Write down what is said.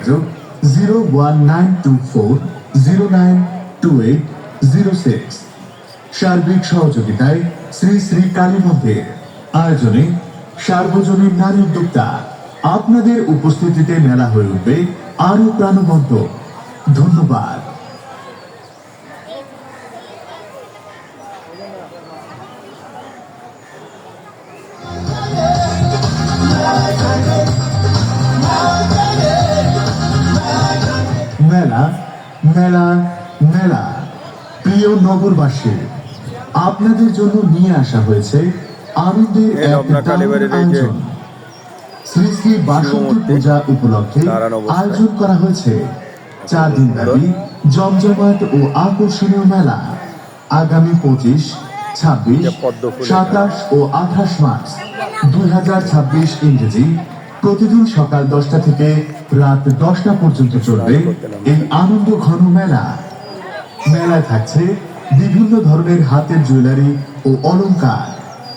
যোগাযোগ 01924092806। সার্বিক সহযোগিতায় শ্রী শ্রী কালী মন্দির। আয়োজনে সার্বজনীন নারী উদ্যোক্তা। আপনাদের উপস্থিতিতে মেলা হয়ে উঠবে আরো প্রাণবন্ত। ধন্যবাদ। মেলা মেলা মেলা। প্রিয় নগরবাসী, আপনাদের জন্য নিয়ে আসা হয়েছে আনন্দের এক আয়োজন। শ্রী শ্রী বাসন্তী পূজা উপলক্ষে আয়োজন করা হয়েছে 4 দিন ব্যাপী জমজমাট ও আকর্ষণীয় মেলা। আগামী 25, 26, 27 ও 28 মার্চ 2026 ইংরেজি প্রতিদিন সকাল 10টা থেকে রাত 10টা পর্যন্ত চলবে এই আনন্দ ঘন মেলা। মেলায় থাকছে বিভিন্ন ধরনের হাতের জুয়েলারি ও অলংকার,